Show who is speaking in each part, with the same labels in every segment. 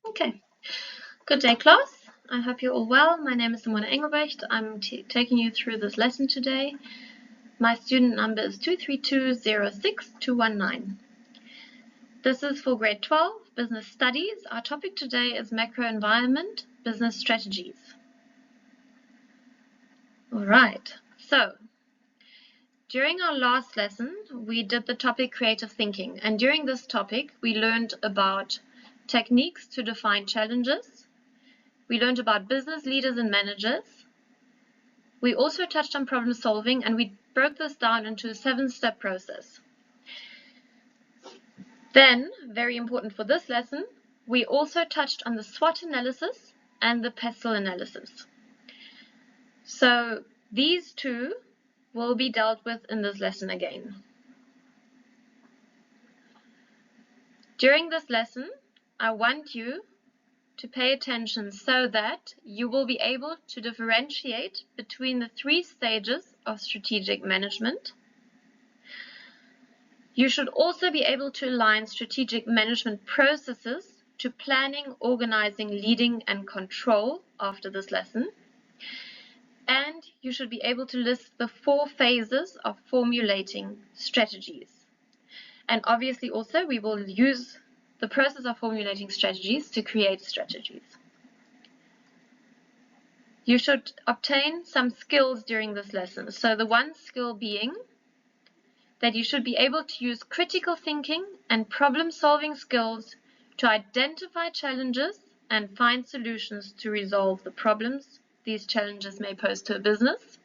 Speaker 1: Okay, good day class. I hope you're all well. My name is Engelbrecht. I'm taking you through this lesson today. My student number is 23206-219. This is for grade 12, business studies. Our topic today is macro environment, business strategies. All right, so during our last lesson, we did the topic creative thinking. And during this topic, we learned about techniques to define challenges. We learned about business leaders and managers. We also touched on problem solving, and we broke this down into a 7-step process. Then, very important for this lesson, we also touched on the SWOT analysis and the pestle analysis. So these two will be dealt with in this lesson again. During this lesson, I want you to pay attention so that you will be able to differentiate between the 3 stages of strategic management. You should also be able to align strategic management processes to planning, organizing, leading, and control after this lesson. And you should be able to list the 4 phases of formulating strategies. And obviously also we will use the process of formulating strategies to create strategies. You should obtain some skills during this lesson. So the one skill being that you should be able to use critical thinking and problem-solving skills to identify challenges and find solutions to resolve the problems these challenges may pose to a business.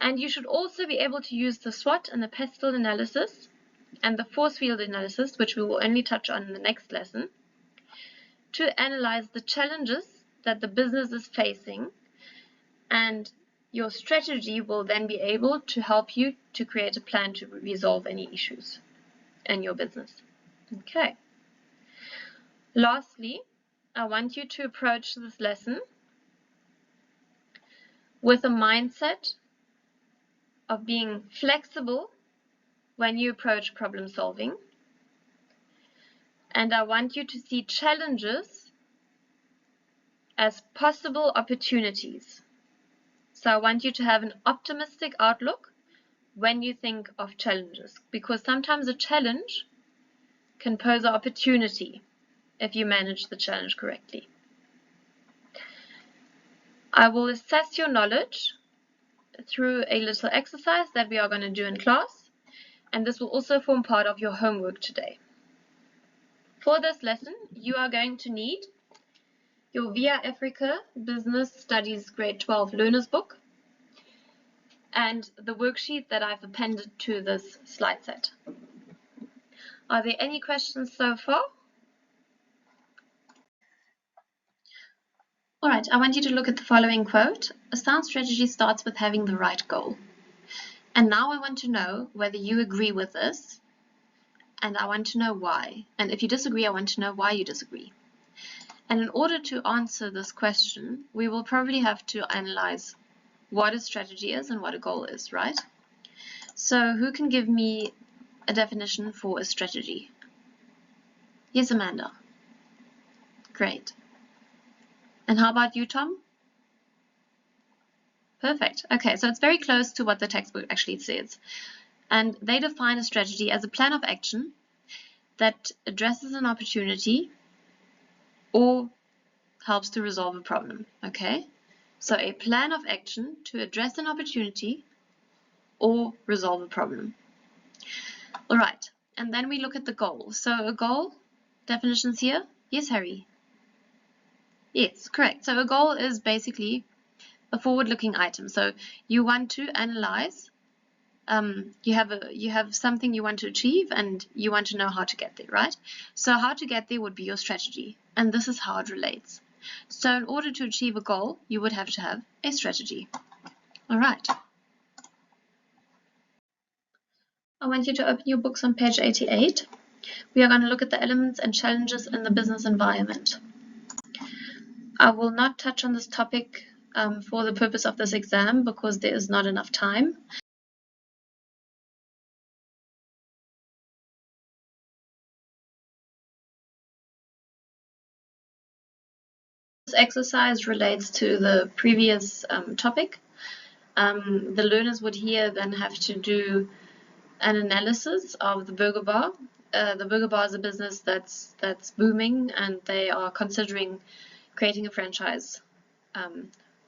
Speaker 1: And you should also be able to use the SWOT and the pestle analysis and the force field analysis, which we will only touch on in the next lesson, to analyze the challenges that the business is facing, and your strategy will then be able to help you to create a plan to resolve any issues in your business. Okay. Lastly, I want you to approach this lesson with a mindset of being flexible when you approach problem solving. And I want you to see challenges as possible opportunities. So I want you to have an optimistic outlook when you think of challenges, because sometimes a challenge can pose an opportunity if you manage the challenge correctly. I will assess your knowledge through a little exercise that we are going to do in class, and this will also form part of your homework today. For this lesson, you are going to need your Via Africa Business Studies Grade 12 Learners Book and the worksheet that I've appended to this slide set. Are there any questions so far? All right, I want you to look at the following quote. A sound strategy starts with having the right goal. And now I want to know whether you agree with this, and I want to know why. And if you disagree, I want to know why you disagree. And in order to answer this question, we will probably have to analyze what a strategy is and what a goal is, right? So who can give me a definition for a strategy? Yes, Amanda. Great. And how about you, Tom? Perfect. Okay, so it's very close to what the textbook actually says. And they define a strategy as a plan of action that addresses an opportunity or helps to resolve a problem. Okay, so a plan of action to address an opportunity or resolve a problem. All right, and then we look at the goal. So a goal, definitions here. Yes, Harry? Yes, correct. So a goal is basically a forward-looking item. So you want to analyze, you have something you want to achieve and you want to know how to get there, right? So how to get there would be your strategy, and this is how it relates. So in order to achieve a goal, you would have to have a strategy. All right. I want you to open your books on page 88. We are going to look at the elements and challenges in the business environment. I will not touch on this topic for the purpose of this exam because there is not enough time. exercise relates to the previous topic. The learners would here then have to do an analysis of the burger bar. The burger bar is a business that's booming, and they are considering creating a franchise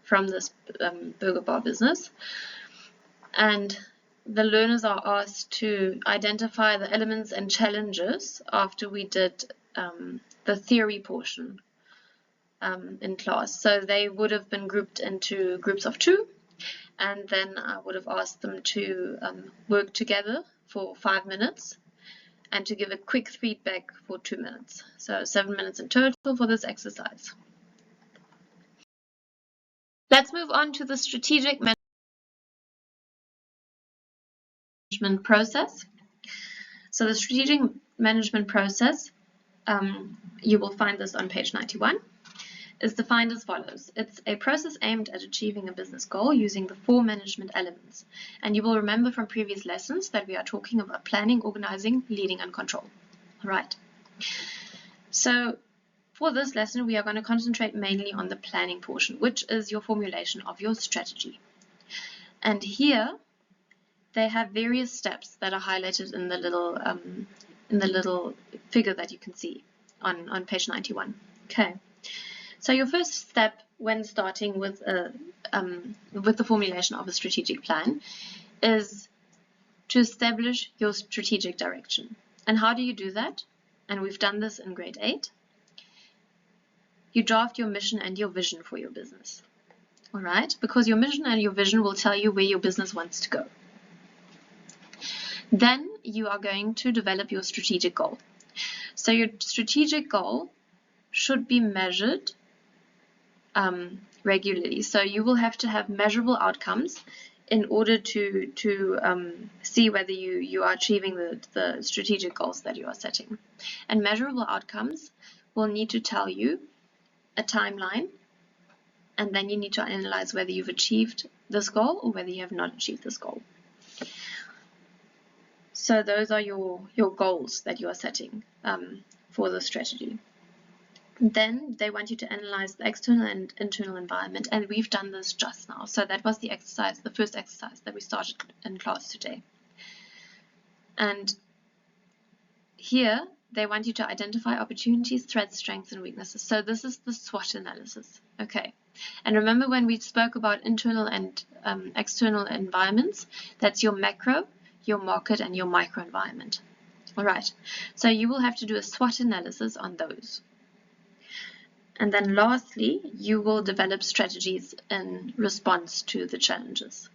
Speaker 1: from this burger bar business. And the learners are asked to identify the elements and challenges after we did the theory portion in class. So they would have been grouped into groups of 2, and then I would have asked them to work together for 5 minutes and to give a quick feedback for 2 minutes. So 7 minutes in total for this exercise. Let's move on to the strategic management process. So the strategic management process, you will find this on page 91, is defined as follows. It's a process aimed at achieving a business goal using the 4 management elements. And you will remember from previous lessons that we are talking about planning, organizing, leading, and control. All right. So for this lesson, we are going to concentrate mainly on the planning portion, which is your formulation of your strategy. And here they have various steps that are highlighted in the little figure that you can see on page 91. Okay. So your first step when starting with the formulation of a strategic plan is to establish your strategic direction. And how do you do that? And we've done this in grade 8. You draft your mission and your vision for your business. All right? Because your mission and your vision will tell you where your business wants to go. Then you are going to develop your strategic goal. So your strategic goal should be measured regularly. So you will have to have measurable outcomes in order to see whether you are achieving the strategic goals that you are setting. And measurable outcomes will need to tell you a timeline, and then you need to analyze whether you've achieved this goal or whether you have not achieved this goal. So those are your goals that you are setting for the strategy. Then they want you to analyze the external and internal environment, and we've done this just now. So that was the exercise, the first exercise that we started in class today. And here they want you to identify opportunities, threats, strengths, and weaknesses. So this is the SWOT analysis. Okay. And remember when we spoke about internal and external environments, that's your macro, your market, and your micro environment. All right. So you will have to do a SWOT analysis on those. And then lastly, you will develop strategies in response to the challenges.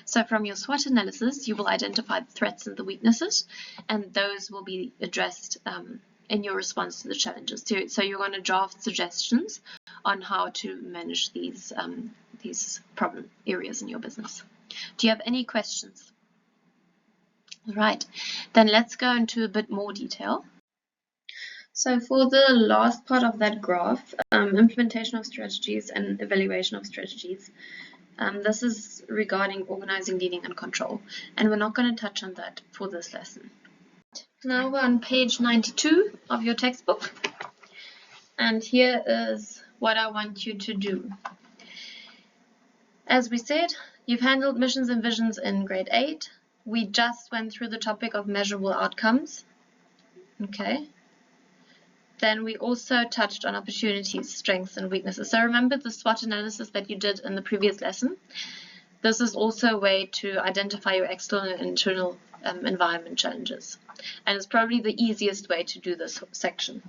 Speaker 1: So from your SWOT analysis, you will identify the threats and the weaknesses, and those will be addressed in your response to the challenges. So you're going to draft suggestions on how to manage these problem areas in your business. Do you have any questions? All right, then let's go into a bit more detail. So for the last part of that graph, implementation of strategies and evaluation of strategies, this is regarding organizing, leading, and control. And we're not going to touch on that for this lesson. Now we're on page 92 of your textbook. And here is what I want you to do. As we said, you've handled missions and visions in grade 8. We just went through the topic of measurable outcomes. Okay. Then we also touched on opportunities, strengths, and weaknesses. So remember the SWOT analysis that you did in the previous lesson? This is also a way to identify your external and internal environment challenges. And it's probably the easiest way to do this section.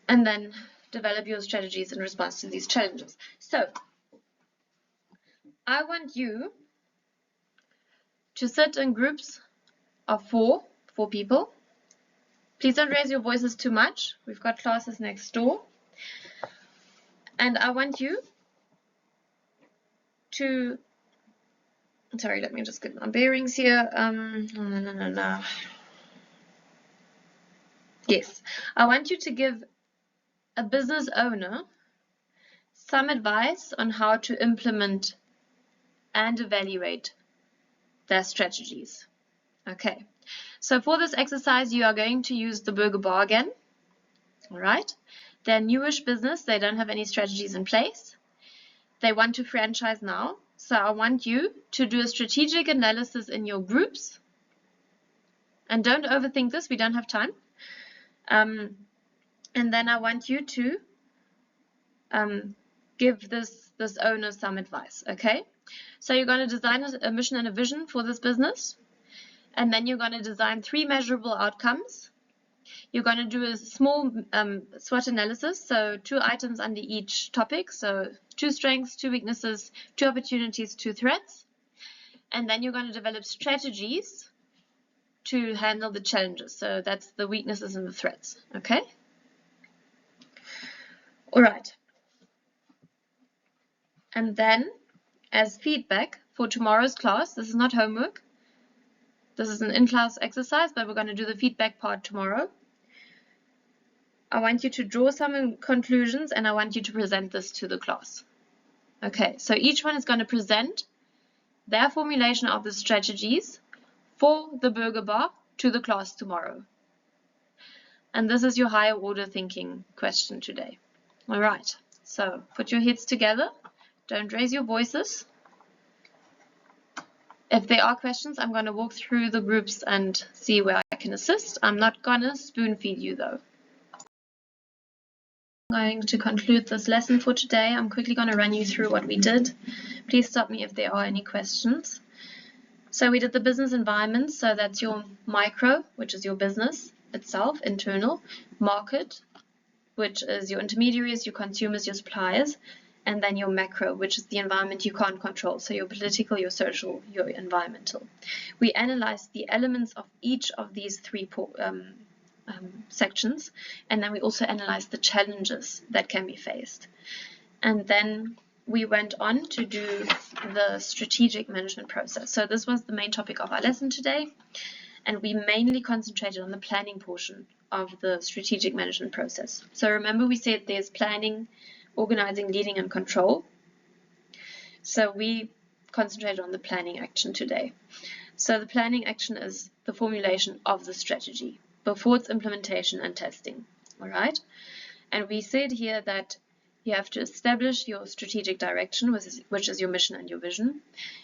Speaker 1: And then develop your strategies in response to these challenges. So I want you to sit in groups of four people. Please don't raise your voices too much. We've got classes next door. And I want you to, sorry, let me just get my bearings here. No. Yes, I want you to give a business owner some advice on how to implement and evaluate their strategies. Okay. So for this exercise, you are going to use the burger bar again. All right. They're newish business, they don't have any strategies in place. They want to franchise now. So I want you to do a strategic analysis in your groups. And don't overthink this, we don't have time. And then I want you to give this owner some advice, okay? So you're going to design a mission and a vision for this business. And then you're going to design 3 measurable outcomes. You're going to do a small SWOT analysis, so 2 items under each topic, so 2 strengths, 2 weaknesses, 2 opportunities, 2 threats. And then you're going to develop strategies to handle the challenges, so that's the weaknesses and the threats, okay? All right. And then, as feedback for tomorrow's class, this is not homework, this is an in-class exercise, but we're going to do the feedback part tomorrow. I want you to draw some conclusions and I want you to present this to the class. Okay, so each one is going to present their formulation of the strategies for the burger bar to the class tomorrow. And this is your higher order thinking question today. All right, so put your heads together. Don't raise your voices. If there are questions, I'm going to walk through the groups and see where I can assist. I'm not going to spoon feed you though. I'm going to conclude this lesson for today. I'm quickly going to run you through what we did. Please stop me if there are any questions. So we did the business environment, so that's your micro, which is your business itself, internal, market, which is your intermediaries, your consumers, your suppliers, and then your macro, which is the environment you can't control, so your political, your social, your environmental. We analyzed the elements of each of these 3 sections, and then we also analyzed the challenges that can be faced. And then we went on to do the strategic management process. So this was the main topic of our lesson today, and we mainly concentrated on the planning portion of the strategic management process. So remember we said there's planning, organizing, leading, and control. So we concentrated on the planning action today. So the planning action is the formulation of the strategy before its implementation and testing, all right? And we said here that you have to establish your strategic direction, which is your mission and your vision.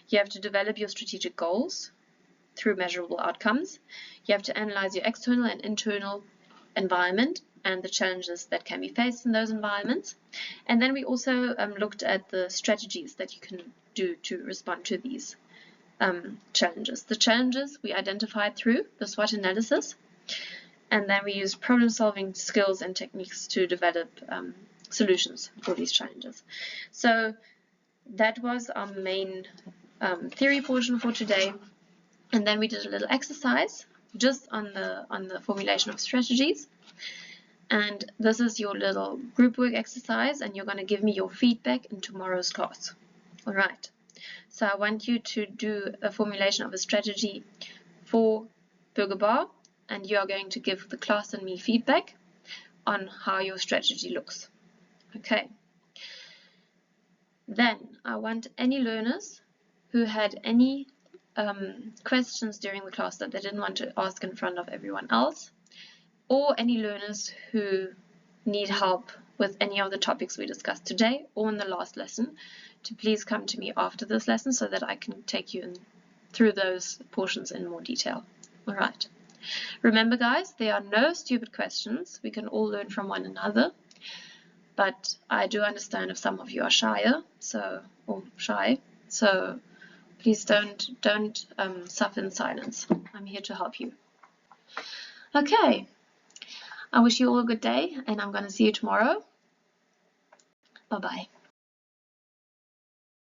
Speaker 1: You have to develop your strategic goals through measurable outcomes. You have to analyze your external and internal environment and the challenges that can be faced in those environments. And then we also looked at the strategies that you can do to respond to these challenges. The challenges we identified through the SWOT analysis, and then we used problem-solving skills and techniques to develop solutions for these challenges. So that was our main theory portion for today. And then we did a little exercise just on the formulation of strategies. And this is your little group work exercise, and you're going to give me your feedback in tomorrow's class. All right. So I want you to do a formulation of a strategy for Burger Bar, and you are going to give the class and me feedback on how your strategy looks. Okay. Then I want any learners who had any questions during the class that they didn't want to ask in front of everyone else, or any learners who need help with any of the topics we discussed today or in the last lesson, to please come to me after this lesson so that I can take you through those portions in more detail. All right. Remember, guys, there are no stupid questions. We can all learn from one another. But I do understand if some of you are shy, so please don't suffer in silence. I'm here to help you. Okay. I wish you all a good day, and I'm going to see you tomorrow. Bye-bye.